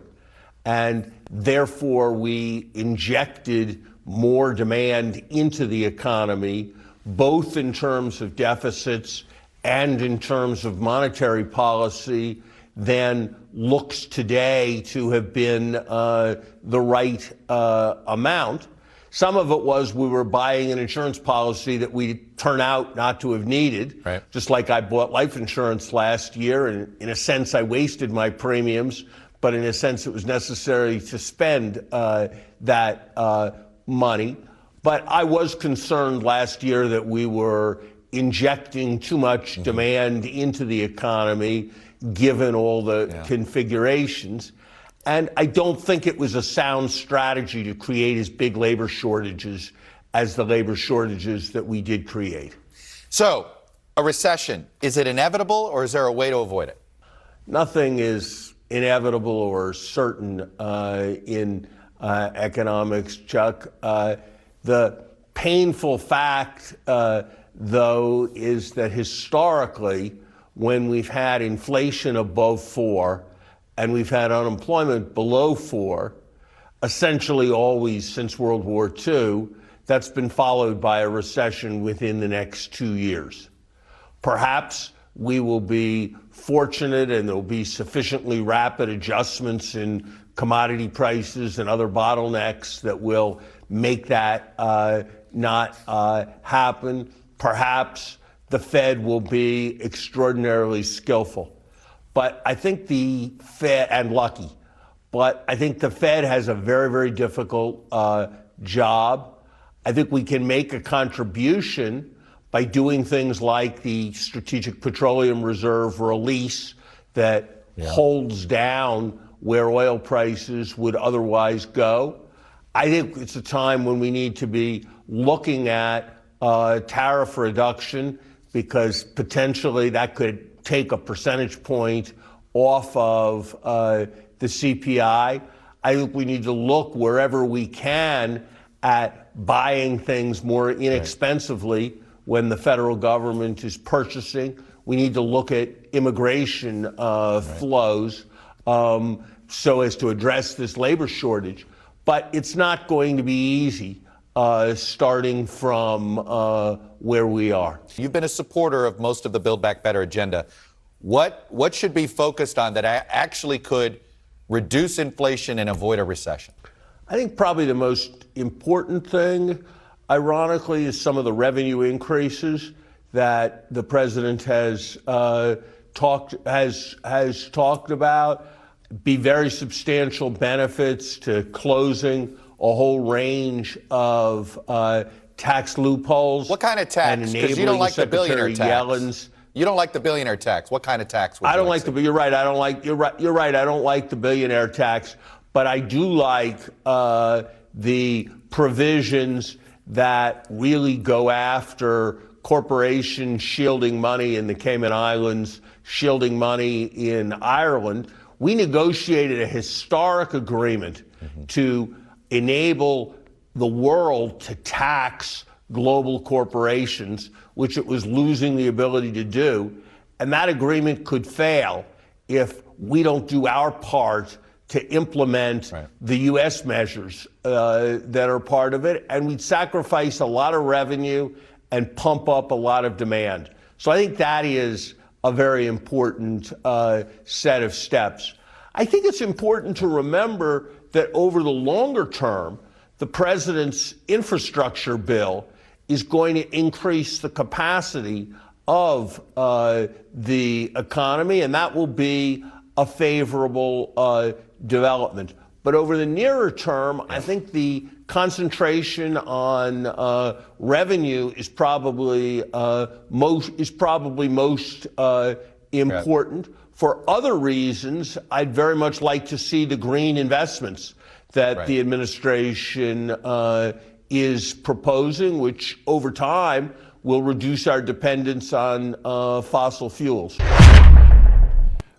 and therefore we injected more demand into the economy, both in terms of deficits and in terms of monetary policy, than looks today to have been the right amount. Some of it was we were buying an insurance policy that we turn out not to have needed, just like I bought life insurance last year, and in a sense I wasted my premiums, but in a sense it was necessary to spend that money. But I was concerned last year that we were injecting too much demand into the economy, given all the configurations. And I don't think it was a sound strategy to create as big labor shortages as the labor shortages that we did create. So, a recession, is it inevitable or is there a way to avoid it? Nothing is inevitable or certain in economics, Chuck. The painful fact, though, is that historically, when we've had inflation above 4 and we've had unemployment below 4, essentially always since World War II, that's been followed by a recession within the next 2 years. Perhaps we will be fortunate and there'll be sufficiently rapid adjustments in commodity prices and other bottlenecks that will make that not happen. Perhaps the Fed will be extraordinarily skillful. But I think the Fed, and lucky, but I think the Fed has a very, very difficult job. I think we can make a contribution by doing things like the Strategic Petroleum Reserve release that holds down where oil prices would otherwise go. I think it's a time when we need to be looking at tariff reduction, because potentially that could take a percentage point off of the CPI. I think we need to look wherever we can at buying things more inexpensively when the federal government is purchasing. We need to look at immigration flows so as to address this labor shortage. But it's not going to be easy starting from where we are. You've been a supporter of most of the Build Back Better agenda. What should be focused on that actually could reduce inflation and avoid a recession? I think probably the most important thing, ironically, is some of the revenue increases that the president has talked about. Be very substantial benefits to closing a whole range of tax loopholes. What kind of tax? And Because you don't enabling like the billionaire Secretary tax. Yellen's. You don't like the billionaire tax. What kind of tax would you I don't like like the. You're right. I don't like. You're right. You're right. I don't like the billionaire tax, but I do like the provisions that really go after corporations shielding money in the Cayman Islands, shielding money in Ireland. We negotiated a historic agreement to enable the world to tax global corporations, which it was losing the ability to do. And that agreement could fail if we don't do our part to implement the U.S. measures that are part of it. And we'd sacrifice a lot of revenue and pump up a lot of demand. So I think that is a very important set of steps. I think it's important to remember that over the longer term, the president's infrastructure bill is going to increase the capacity of the economy, and that will be a favorable development. But over the nearer term, I think the concentration on revenue is probably most important. For other reasons, I'd very much like to see the green investments that the administration is proposing, which over time will reduce our dependence on fossil fuels.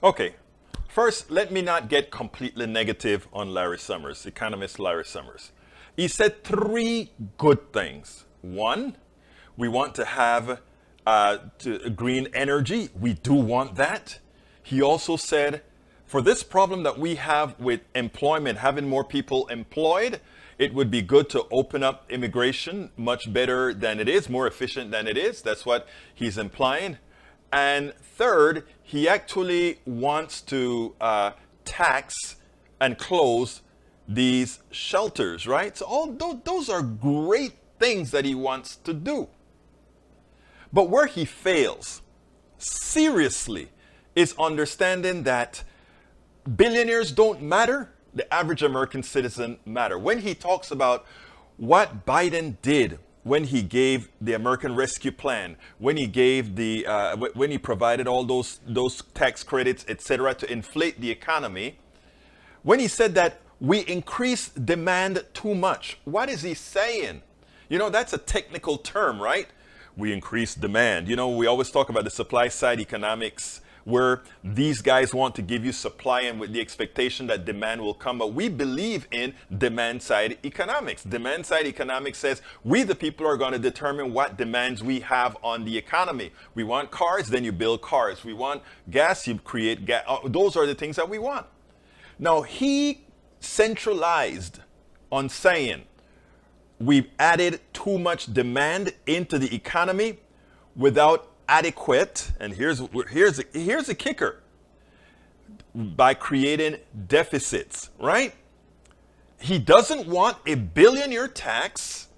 Okay, first, let me not get completely negative on Larry Summers, Economist Larry Summers. He said 3 good things. 1, we want to have green energy. We do want that. He also said, for this problem that we have with employment, having more people employed, it would be good to open up immigration much better than it is, more efficient than it is. That's what he's implying. And third, he actually wants to tax and close these shelters, right? So all those are great things that he wants to do. But where he fails, seriously, is understanding that billionaires don't matter. The average American citizen matter. When he talks about what Biden did when he gave the American Rescue Plan, when he gave the when he provided all those tax credits, etc., to inflate the economy, when he said that we increase demand too much, what is he saying? You know, that's a technical term, right? We increase demand. You know, we always talk about the supply side economics, where these guys want to give you supply and with the expectation that demand will come. But we believe in demand side economics. Demand side economics says we, the people, are going to determine what demands we have on the economy. We want cars, then you build cars. We want gas, you create gas. Those are the things that we want. Now, he centralized on saying we've added too much demand into the economy without adequate, and here's a kicker, by creating deficits, right? He doesn't want a billionaire tax,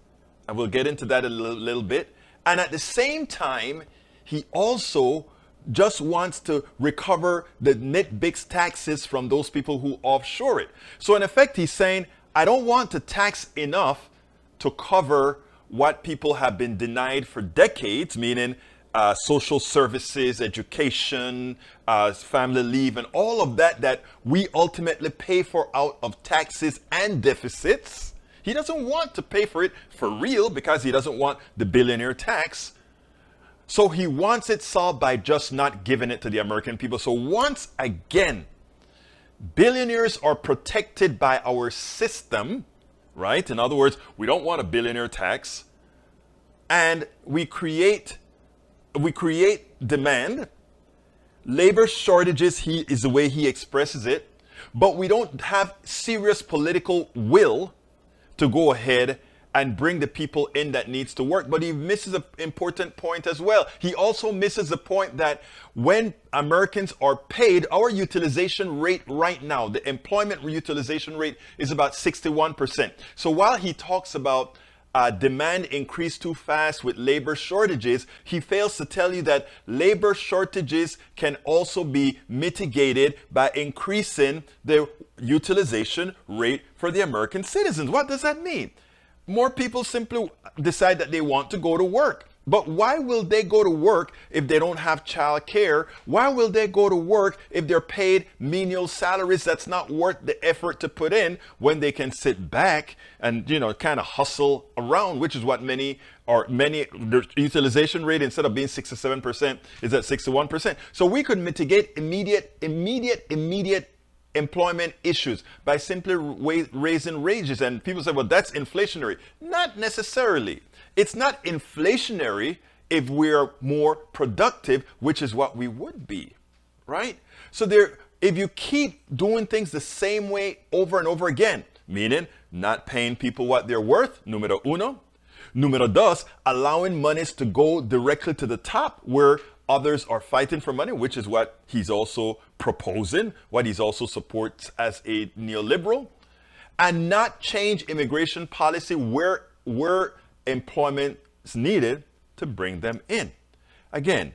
and we'll get into that a little bit, and at the same time, he also just wants to recover the net big taxes from those people who offshore it. So in effect, he's saying, I don't want to tax enough to cover what people have been denied for decades, meaning social services, education, family leave, and all of that we ultimately pay for out of taxes and deficits. He doesn't want to pay for it for real because he doesn't want the billionaire tax. So he wants it solved by just not giving it to the American people. So once again, billionaires are protected by our system, right? In other words, we don't want a billionaire tax, and we create demand. Labor shortages is the way he expresses it, but we don't have serious political will to go ahead and bring the people in that needs to work. But he misses an important point as well. He also misses the point that when Americans are paid, our utilization rate right now, the employment utilization rate, is about 61%. So while he talks about demand increased too fast with labor shortages, he fails to tell you that labor shortages can also be mitigated by increasing the utilization rate for the American citizens. What does that mean? More people simply decide that they want to go to work. But why will they go to work if they don't have child care? Why will they go to work if they're paid menial salaries that's not worth the effort to put in, when they can sit back and, kind of hustle around, which is what many, the utilization rate, instead of being 67%, is at 61%. So we could mitigate immediate employment issues by simply raising wages. And people say, well, that's inflationary. Not necessarily. It's not inflationary if we're more productive, which is what we would be, right? So if you keep doing things the same way over and over again, meaning not paying people what they're worth, numero uno. Numero dos, allowing monies to go directly to the top where others are fighting for money, which is what he's also proposing, what he's also supports as a neoliberal, and not change immigration policy where employment is needed to bring them in. Again,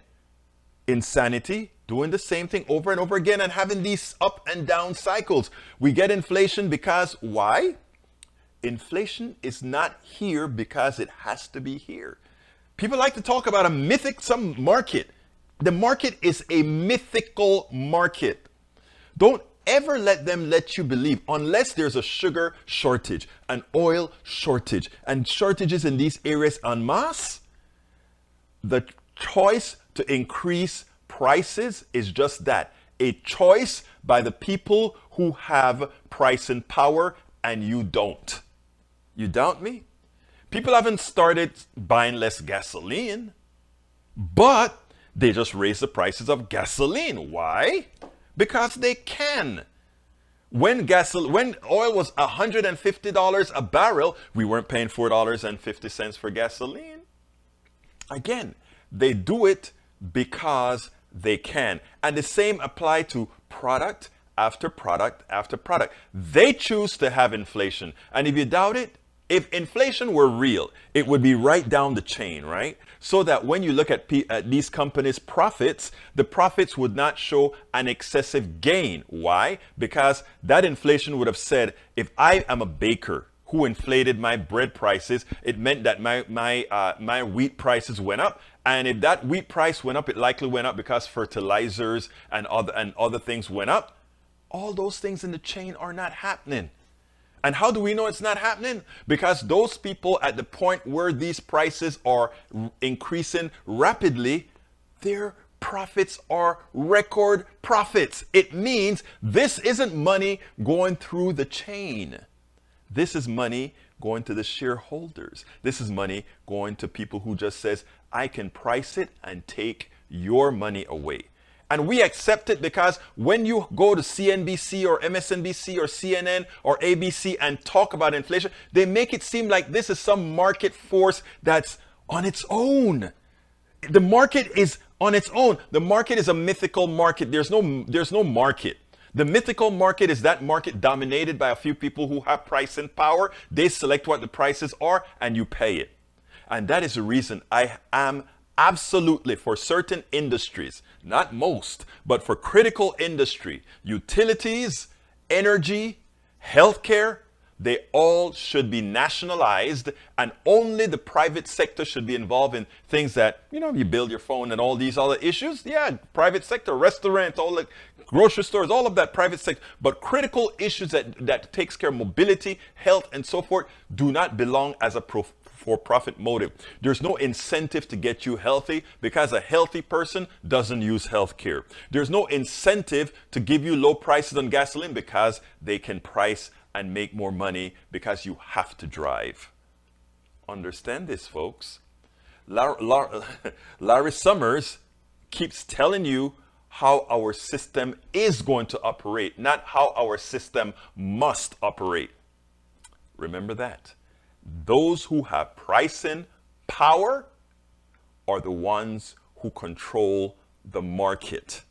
insanity, doing the same thing over and over again and having these up and down cycles. We get inflation because why? Inflation is not here because it has to be here. People like to talk about some market. The market is a mythical market. Don't ever let you believe, unless there's a sugar shortage, an oil shortage, and shortages in these areas en masse, the choice to increase prices is just that, a choice by the people who have pricing power, and you don't. You doubt me? People haven't started buying less gasoline, but they just raise the prices of gasoline. Why? Because they can. When oil was $150 a barrel, we weren't paying $4.50 for gasoline. Again, they do it because they can. And the same apply to product after product after product. They choose to have inflation. And if you doubt it, if inflation were real, it would be right down the chain, right? So that when you look at these companies' profits, the profits would not show an excessive gain. Why? Because that inflation would have said, if I am a baker who inflated my bread prices, it meant that my wheat prices went up. And if that wheat price went up, it likely went up because fertilizers and other things went up. All those things in the chain are not happening. And how do we know it's not happening? Because those people at the point where these prices are increasing rapidly, their profits are record profits. It means this isn't money going through the chain. This is money going to the shareholders. This is money going to people who just says, I can price it and take your money away. And we accept it because when you go to CNBC or MSNBC or CNN or ABC and talk about inflation, they make it seem like this is some market force that's on its own. The market is on its own. The market is a mythical market. There's no market. The mythical market is that market dominated by a few people who have pricing power. They select what the prices are and you pay it. And that is the reason I am absolutely for certain industries, not most, but for critical industry, utilities, energy, healthcare, they all should be nationalized, and only the private sector should be involved in things that, you build your phone and all these other issues. Yeah, private sector, restaurant, all the grocery stores, all of that private sector. But critical issues that takes care of mobility, health, and so forth do not belong as a for-profit motive. There's no incentive to get you healthy because a healthy person doesn't use health care. There's no incentive to give you low prices on gasoline because they can price and make more money because you have to drive. Understand this, folks. Larry Summers keeps telling you how our system is going to operate, not how our system must operate. Remember that. Those who have pricing power are the ones who control the market.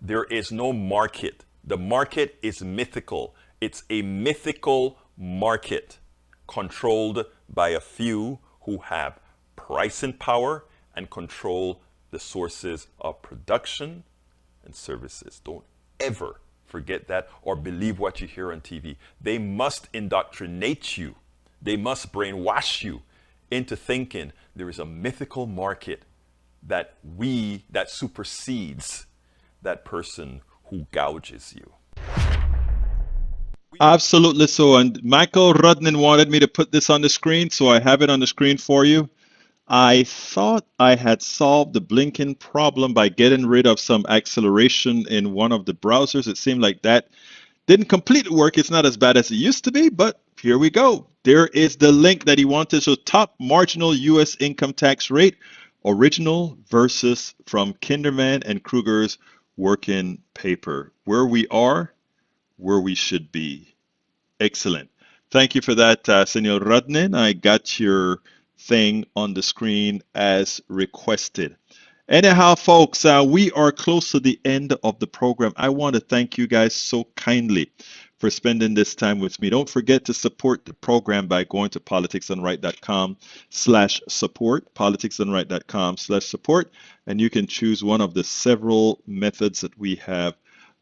There is no market. The market is mythical. It's a mythical market controlled by a few who have pricing power and control the sources of production and services. Don't ever forget that or believe what you hear on TV. They must indoctrinate you They must brainwash you into thinking there is a mythical market that supersedes that person who gouges you. Absolutely so. And Michael Rudnin wanted me to put this on the screen, so I have it on the screen for you. I thought I had solved the blinking problem by getting rid of some acceleration in one of the browsers. It seemed like that didn't completely work. It's not as bad as it used to be, but here we go. There is the link that he wanted. So top marginal U.S. income tax rate, original versus from Kinderman and Kruger's working paper. Where we are, where we should be. Excellent. Thank you for that, Senor Rudnin. I got your thing on the screen as requested. Anyhow, folks, we are close to the end of the program. I want to thank you guys so kindly for spending this time with me. Don't forget to support the program by going to politicsdoneright.com/support, politicsdoneright.com/support, and you can choose one of the several methods that we have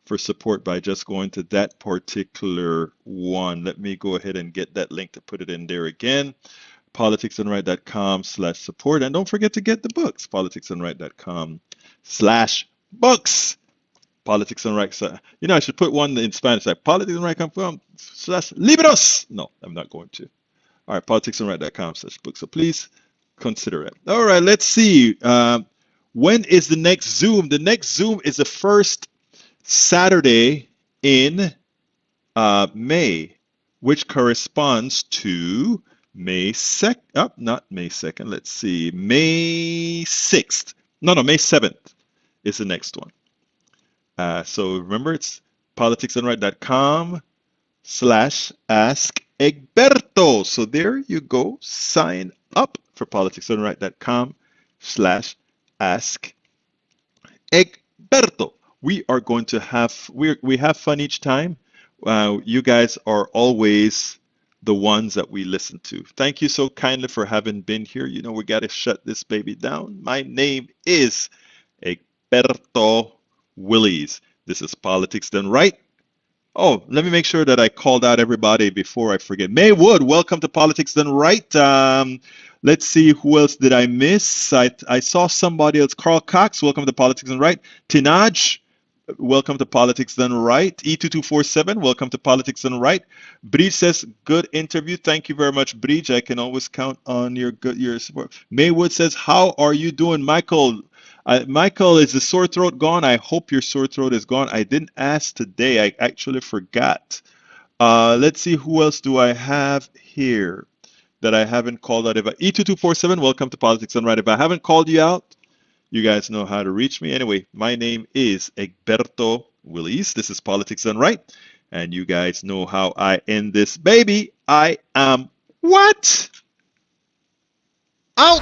for support by just going to that particular one. Let me go ahead and get that link to put it in there again. politicsdoneright.com/support, and don't forget to get the books, politicsdoneright.com/books. Politics and Right. You know, I should put one in Spanish, like politicsandright.com/libros. No, I'm not going to. All right, politicsandright.com/books. So please consider it. All right, let's see. When is the next Zoom? The next Zoom is the first Saturday in May, which corresponds to May 2nd. Oh, not May 2nd. Let's see. May 6th. No, May 7th is the next one. So remember, it's politicsdoneright.com/ask Egberto. So there you go. Sign up for politicsdoneright.com/ask Egberto. We are going to have we have fun each time. You guys are always the ones that we listen to. Thank you so kindly for having been here. You know, we got to shut this baby down. My name is Egberto Willies. This is Politics Done Right. Oh, let me make sure that I called out everybody before I forget. May Wood, welcome to Politics Done Right. Let's see, who else did I miss? I saw somebody else. Carl Cox, welcome to Politics Done Right. Tinaj, welcome to Politics Done Right. E2247, welcome to Politics Done Right. Bridge says, good interview. Thank you very much, Bridge. I can always count on your support. Maywood says, how are you doing, Michael? Michael, is the sore throat gone? I hope your sore throat is gone. I didn't ask today. I actually forgot. Let's see, who else do I have here that I haven't called out? E2247, welcome to Politics Done Right. If I haven't called you out, you guys know how to reach me. Anyway, my name is Egberto Willies. This is Politics Done Right. And you guys know how I end this baby. I am what? Out!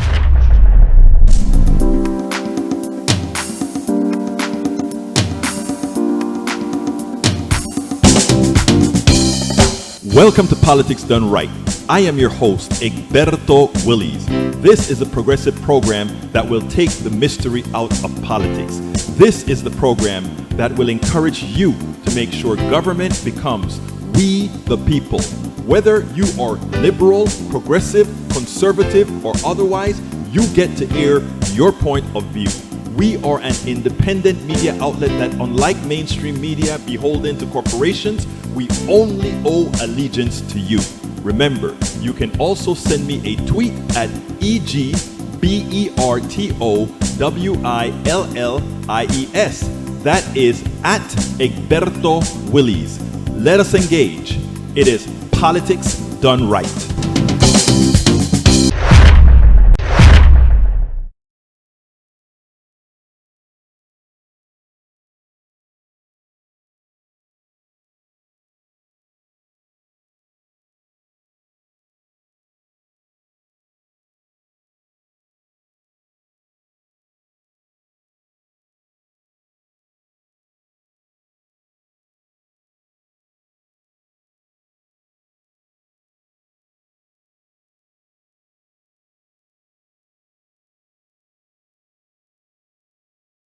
Welcome to Politics Done Right. I am your host, Egberto Willies. This is a progressive program that will take the mystery out of politics. This is the program that will encourage you to make sure government becomes we the people. Whether you are liberal, progressive, conservative, or otherwise, you get to air your point of view. We are an independent media outlet that, unlike mainstream media beholden to corporations, we only owe allegiance to you. Remember, you can also send me a tweet at EGBERTOWILLIES. That is at Egberto Willies. Let us engage. It is Politics Done Right.